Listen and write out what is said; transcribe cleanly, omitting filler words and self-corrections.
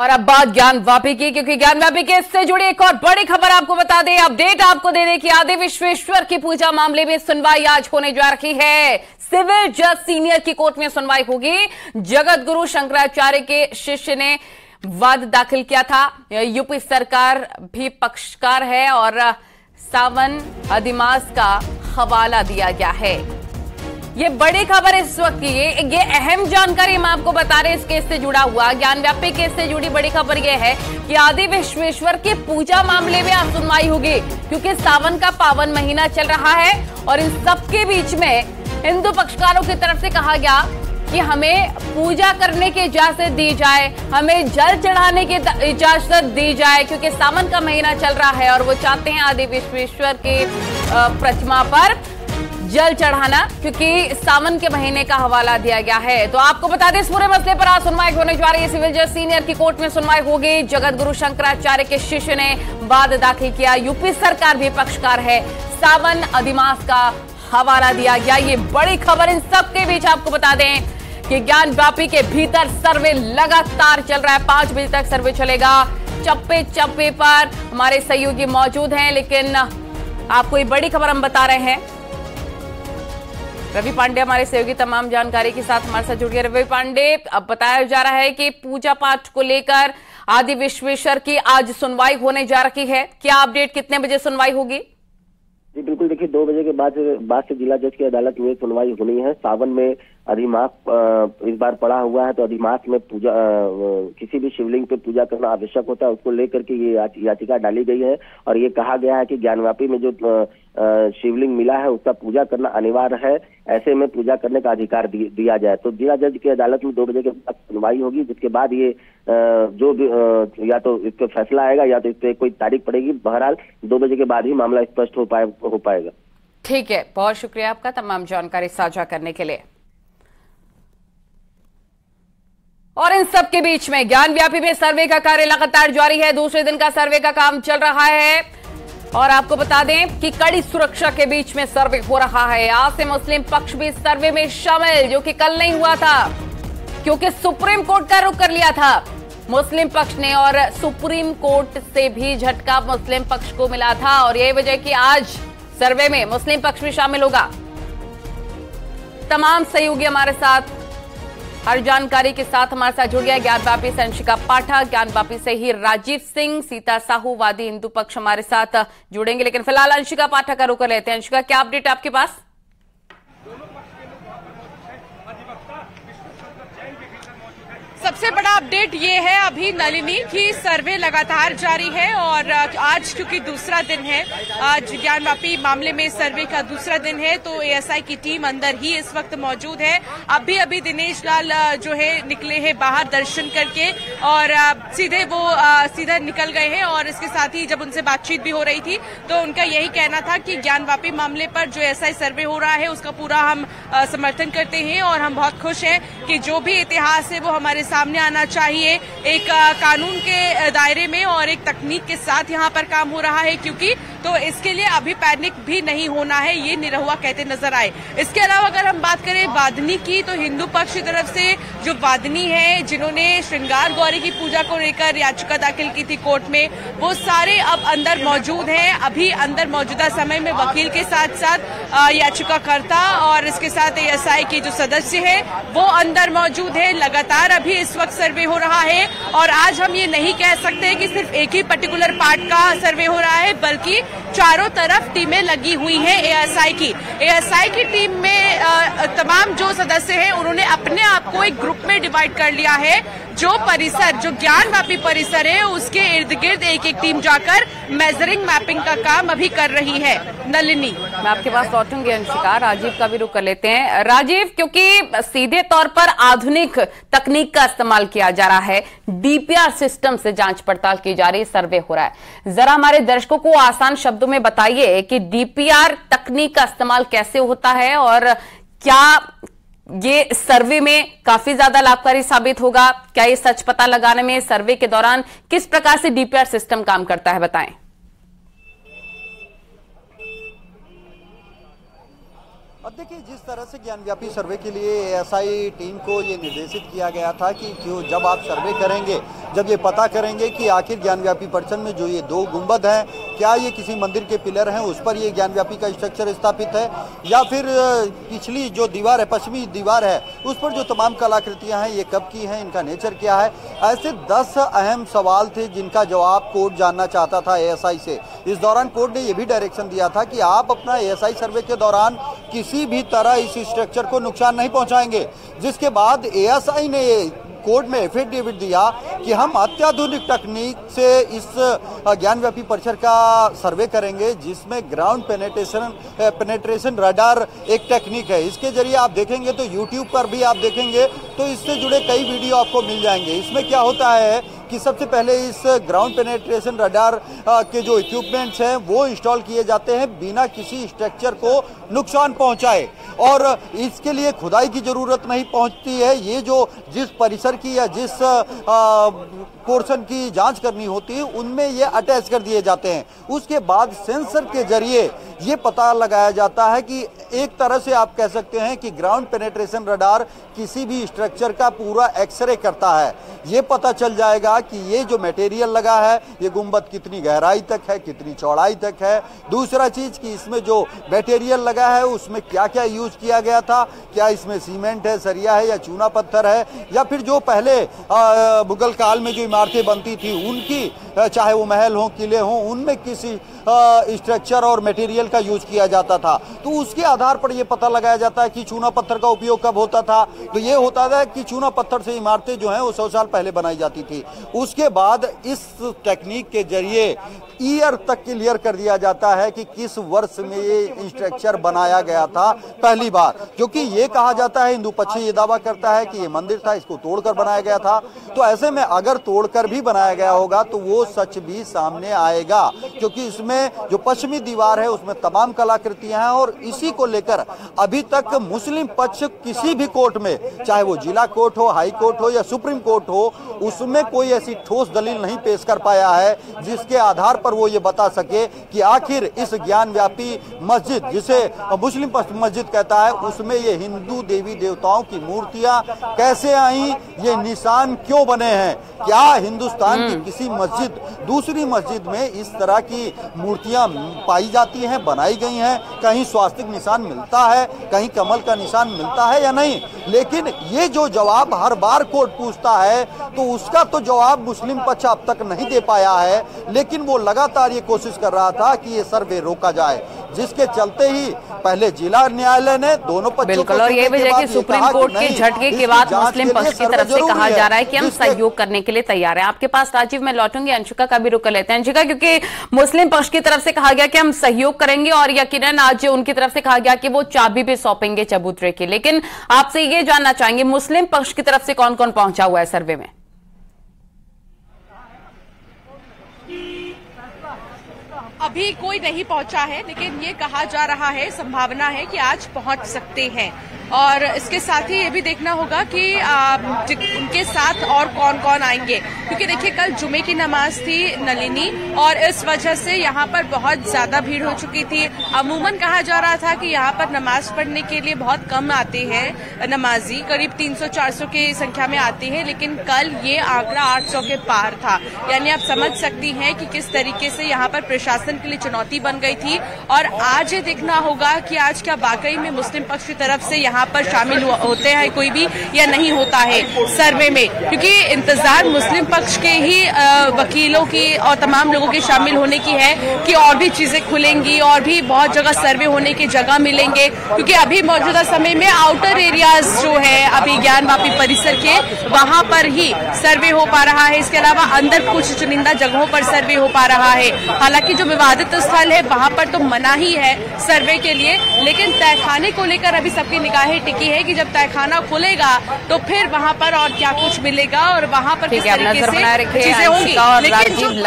और अब बात ज्ञानवापी की, क्योंकि ज्ञानवापी केस से जुड़ी एक और बड़ी खबर आपको बता दें, अपडेट आपको दे दें कि आदि विश्वेश्वर की पूजा मामले में सुनवाई आज होने जा रही है। सिविल जज सीनियर की कोर्ट में सुनवाई होगी। जगत गुरु शंकराचार्य के शिष्य ने वाद दाखिल किया था। यूपी सरकार भी पक्षकार है और सावन अधिमास का हवाला दिया गया है। ये बड़ी खबर इस वक्त की, ये अहम जानकारी हम आपको बता रहे हैं इस केस से जुड़ा हुआ। ज्ञानवापी केस से जुड़ी बड़ी खबर ये है कि आदि विश्वेश्वर की पूजा मामले में आज सुनवाई होगी, क्योंकि सावन का पावन महीना चल रहा है और इन सबके बीच में हिंदू पक्षकारों की तरफ से कहा गया कि हमें पूजा करने की इजाजत दी जाए, हमें जल चढ़ाने की इजाजत दी जाए, क्योंकि सावन का महीना चल रहा है और वो चाहते हैं आदि विश्वेश्वर की प्रतिमा पर जल चढ़ाना, क्योंकि सावन के महीने का हवाला दिया गया है। तो आपको बता दें इस पूरे मसले पर आज सुनवाई होने जा रही है। सिविल जज सीनियर की कोर्ट में सुनवाई होगी। जगत गुरु शंकराचार्य के शिष्य ने वाद दाखिल किया। यूपी सरकार भी पक्षकार है। सावन अधिमास का हवाला दिया गया। ये बड़ी खबर इन सबके बीच आपको बता दें कि ज्ञानवापी के भीतर सर्वे लगातार चल रहा है। 5 बजे तक सर्वे चलेगा। चप्पे चप्पे पर हमारे सहयोगी मौजूद हैं, लेकिन आपको ये बड़ी खबर हम बता रहे हैं। रवि पांडे हमारे सहयोगी तमाम जानकारी के साथ हमारे साथ जुड़ गए। रवि पांडे, अब बताया जा रहा है कि पूजा पाठ को लेकर आदि विश्वेश्वर की आज सुनवाई होने जा रही है। क्या अपडेट, कितने बजे सुनवाई होगी? जी बिल्कुल, देखिए 2 बजे के बाद से जिला जज की अदालत में सुनवाई होनी है। सावन में अधिमास इस बार पड़ा हुआ है, तो अधिमास में पूजा किसी भी शिवलिंग पे पूजा करना आवश्यक होता है। उसको लेकर के ये याचिका डाली गई है और ये कहा गया है कि ज्ञानवापी में जो शिवलिंग मिला है उसका पूजा करना अनिवार्य है, ऐसे में पूजा करने का अधिकार दिया जाए। तो जिला जज की अदालत में 2 बजे के बाद सुनवाई होगी, जिसके बाद ये जो भी या तो इस पे फैसला आएगा या तो इस पे कोई तारीख पड़ेगी। बहरहाल 2 बजे के बाद ही मामला स्पष्ट हो पाएगा। ठीक है, बहुत शुक्रिया आपका तमाम जानकारी साझा करने के लिए। और इन सब के बीच में ज्ञानवापी में सर्वे का कार्य लगातार जारी है। दूसरे दिन का सर्वे का काम चल रहा है और आपको बता दें कि कड़ी सुरक्षा के बीच में सर्वे हो रहा है। आज से मुस्लिम पक्ष भी सर्वे में शामिल, जो कि कल नहीं हुआ था क्योंकि सुप्रीम कोर्ट का रुख कर लिया था मुस्लिम पक्ष ने, और सुप्रीम कोर्ट से भी झटका मुस्लिम पक्ष को मिला था और यही वजह कि आज सर्वे में मुस्लिम पक्ष भी शामिल होगा। तमाम सहयोगी हमारे साथ हर जानकारी के साथ हमारे साथ जुड़ गया। ज्ञानवापी से अंशिका पाठक, ज्ञानवापी से ही राजीव सिंह, सीता साहू, वादी हिंदू पक्ष हमारे साथ जुड़ेंगे, लेकिन फिलहाल अंशिका पाठक का रुख कर लेते हैं। अंशिका, क्या अपडेट आपके पास? सबसे बड़ा अपडेट ये है अभी नलिनी की सर्वे लगातार जारी है और आज क्योंकि दूसरा दिन है, आज ज्ञानवापी मामले में सर्वे का दूसरा दिन है, तो एएसआई की टीम अंदर ही इस वक्त मौजूद है। अभी दिनेश लाल जो है निकले हैं बाहर दर्शन करके और सीधा निकल गए हैं और इसके साथ ही जब उनसे बातचीत भी हो रही थी तो उनका यही कहना था कि ज्ञानवापी मामले पर जो एएसआई सर्वे हो रहा है उसका पूरा हम समर्थन करते हैं और हम बहुत खुश हैं कि जो भी इतिहास है वो हमारे सामने आना चाहिए एक कानून के दायरे में और एक तकनीक के साथ यहाँ पर काम हो रहा है, क्योंकि तो इसके लिए अभी पैनिक भी नहीं होना है, ये निरहुआ कहते नजर आए। इसके अलावा अगर हम बात करें वादनी की, तो हिंदू पक्ष की तरफ से जो वादनी है जिन्होंने श्रृंगार गौरी की पूजा को लेकर याचिका दाखिल की थी कोर्ट में, वो सारे अब अंदर मौजूद हैं। अभी अंदर मौजूदा समय में वकील के साथ साथ याचिकाकर्ता और इसके साथ एएसआई के जो सदस्य है वो अंदर मौजूद है। लगातार अभी इस वक्त सर्वे हो रहा है और आज हम ये नहीं कह सकते कि सिर्फ एक ही पर्टिकुलर पार्ट का सर्वे हो रहा है, बल्कि चारों तरफ टीमें लगी हुई हैं एएसआई की टीम में तमाम जो सदस्य हैं उन्होंने अपने आप को एक ग्रुप में डिवाइड कर लिया है। जो परिसर, जो ज्ञानवापी परिसर है उसके इर्द गिर्द एक टीम जाकर मेजरिंग मैपिंग का काम अभी कर रही है। नलिनी, मैं आपके पास लौटूंगी। अंशिका, राजीव का भी रुख कर लेते हैं। राजीव, क्योंकि सीधे तौर पर आधुनिक तकनीक का इस्तेमाल किया जा रहा है, डीपीआर सिस्टम से जांच पड़ताल की जा रही है, सर्वे हो रहा है, जरा हमारे दर्शकों को आसान शब्दों में बताइए कि डीपीआर तकनीक का इस्तेमाल कैसे होता है और क्या ये सर्वे में काफी ज्यादा लाभकारी साबित होगा? क्या ये सच पता लगाने में सर्वे के दौरान किस प्रकार से डीपीआर सिस्टम काम करता है, बताएं। अब देखिए, जिस तरह से ज्ञानव्यापी सर्वे के लिए एएसआई टीम को ये निर्देशित किया गया था कि क्यों जब आप सर्वे करेंगे, जब ये पता करेंगे कि आखिर ज्ञानव्यापी परिसर में जो ये 2 गुंबद हैं, क्या ये किसी मंदिर के पिलर हैं, उस पर ये ज्ञानव्यापी का स्ट्रक्चर स्थापित है, या फिर पिछली जो दीवार है, पश्चिमी दीवार है, उस पर जो तमाम कलाकृतियां हैं ये कब की हैं, इनका नेचर क्या है। ऐसे 10 अहम सवाल थे जिनका जवाब कोर्ट जानना चाहता था एएसआई से। इस दौरान कोर्ट ने यह भी डायरेक्शन दिया था कि आप अपना एएसआई सर्वे के दौरान किसी भी तरह इस स्ट्रक्चर को नुकसान नहीं पहुंचाएंगे। जिसके बाद एएसआई ने कोर्ट में एफिडेविट दिया कि हम अत्याधुनिक तकनीक से इस ज्ञानव्यापी परिसर का सर्वे करेंगे, जिसमें ग्राउंड पेनेट्रेशन रडार एक टेक्निक है। इसके जरिए आप देखेंगे तो यूट्यूब पर भी आप देखेंगे तो इससे जुड़े कई वीडियो आपको मिल जाएंगे। इसमें क्या होता है कि सबसे पहले इस ग्राउंड पेनेट्रेशन रडार के जो इक्विपमेंट्स हैं वो इंस्टॉल किए जाते हैं बिना किसी स्ट्रक्चर को नुकसान पहुंचाए, और इसके लिए खुदाई की जरूरत नहीं पहुंचती है। ये जो जिस परिसर की या जिस पोर्शन की जांच करनी होती है उनमें ये अटैच कर दिए जाते हैं। उसके बाद सेंसर के जरिए ये पता लगाया जाता है कि एक तरह से आप कह सकते हैं कि ग्राउंड पेनेट्रेशन रडार किसी भी स्ट्रक्चर का पूरा एक्सरे करता है। ये पता चल जाएगा कि ये जो मटेरियल लगा है ये गुंबद कितनी गहराई तक है, कितनी चौड़ाई तक है। दूसरा चीज कि इसमें जो मटेरियल लगा है उसमें क्या क्या यूज किया गया था, क्या इसमें सीमेंट है, सरिया है या चूना पत्थर है, या फिर जो पहले मुगल काल में जो इमारतें बनती थी उनकी, चाहे वो महल हो, किले हो, उनमें किसी स्ट्रक्चर और मटेरियल का यूज किया जाता था। तो उसके आधार पर यह पता लगाया जाता है कि चूना पत्थर का उपयोग कब होता था। तो ये होता था कि चूना पत्थर से इमारतें जो हैं वो 100 साल पहले बनाई जाती थी। उसके बाद इस टेक्निक के जरिए ईयर तक क्लियर कर दिया जाता है कि किस वर्ष में ये स्ट्रक्चर बनाया गया था पहली बार, क्योंकि ये कहा जाता है, हिंदू पक्ष ये दावा करता है कि ये मंदिर था, इसको तोड़कर बनाया गया था। तो ऐसे में अगर तोड़कर भी बनाया गया होगा तो वो सच भी सामने आएगा, क्योंकि इसमें जो पश्चिमी दीवार है उसमें तमाम कलाकृतियां हैं। और इसी को लेकर अभी तक मुस्लिम पक्ष किसी भी कोर्ट में, चाहे वो जिला कोर्ट हो, हाई कोर्ट हो या सुप्रीम कोर्ट हो, उसमें कोई ऐसी ठोस दलील नहीं पेश कर पाया है जिसके आधार पर वो ये बता सके कि आखिर इस ज्ञानव्यापी मस्जिद, जिसे मुस्लिम पक्ष मस्जिद कहता है, उसमें ये हिंदू देवी देवताओं की मूर्तियां कैसे आई, ये निशान क्यों बने हैं। क्या हिंदुस्तान की किसी मस्जिद, दूसरी मस्जिद में इस तरह की मूर्तियां पाई जाती हैं, बनाई गई हैं? कहीं स्वास्तिक निशान मिलता है, कहीं कमल का निशान मिलता है या नहीं? लेकिन ये जो जवाब हर बार कोर्ट पूछता है तो उसका तो जवाब मुस्लिम पक्ष अब तक नहीं दे पाया है। लेकिन वो लगातार ये कोशिश कर रहा था कि ये सर्वे रोका जाए, जिसके चलते ही पहले जिला न्यायालय ने दोनों पक्षों को, और ये वजह कि सुप्रीम कोर्ट के झटके के बाद मुस्लिम पक्ष की तरफ से कहा जा रहा है कि हम सहयोग करने के लिए तैयार हैं। आपके पास राजीव मैं लौटूंगी, अंशिका का भी रुक लेते हैं। अंशिका, क्योंकि मुस्लिम पक्ष की तरफ से कहा गया कि हम सहयोग करेंगे और यकीनन आज उनकी तरफ से कहा गया कि वो चाबी भी सौंपेंगे चबूतरे की, लेकिन आपसे ये जानना चाहेंगे मुस्लिम पक्ष की तरफ से कौन कौन पहुंचा हुआ है सर्वे में? अभी कोई नहीं पहुंचा है, लेकिन ये कहा जा रहा है, संभावना है कि आज पहुंच सकते हैं। और इसके साथ ही ये भी देखना होगा कि उनके साथ और कौन कौन आएंगे, क्योंकि देखिए कल जुमे की नमाज थी नलिनी, और इस वजह से यहाँ पर बहुत ज्यादा भीड़ हो चुकी थी। अमूमन कहा जा रहा था कि यहाँ पर नमाज पढ़ने के लिए बहुत कम आते हैं नमाजी, करीब 300-400 की संख्या में आते हैं, लेकिन कल ये आंकड़ा 800 के पार था। यानी आप समझ सकती हैं कि किस तरीके से यहाँ पर प्रशासन के लिए चुनौती बन गई थी। और आज ये देखना होगा कि आज क्या वाकई में मुस्लिम पक्ष की तरफ से यहाँ पर शामिल होते हैं कोई भी या नहीं होता है सर्वे में, क्योंकि इंतजार मुस्लिम पक्ष के ही वकीलों की और तमाम लोगों के शामिल होने की है कि और भी चीजें खुलेंगी और भी बहुत जगह सर्वे होने की जगह मिलेंगे। क्योंकि अभी मौजूदा समय में आउटर एरियाज जो है अभी ज्ञानवापी परिसर के, वहां पर ही सर्वे हो पा रहा है। इसके अलावा अंदर कुछ चुनिंदा जगहों पर सर्वे हो पा रहा है। हालांकि जो विवादित स्थल है वहां पर तो मना ही है सर्वे के लिए, लेकिन तहखाने को लेकर अभी सबकी निगाहें टिकी है कि जब तहखाना खुलेगा तो फिर वहां पर और क्या कुछ मिलेगा और वहां पर किस तरीके से चीजें होंगी। लेकिन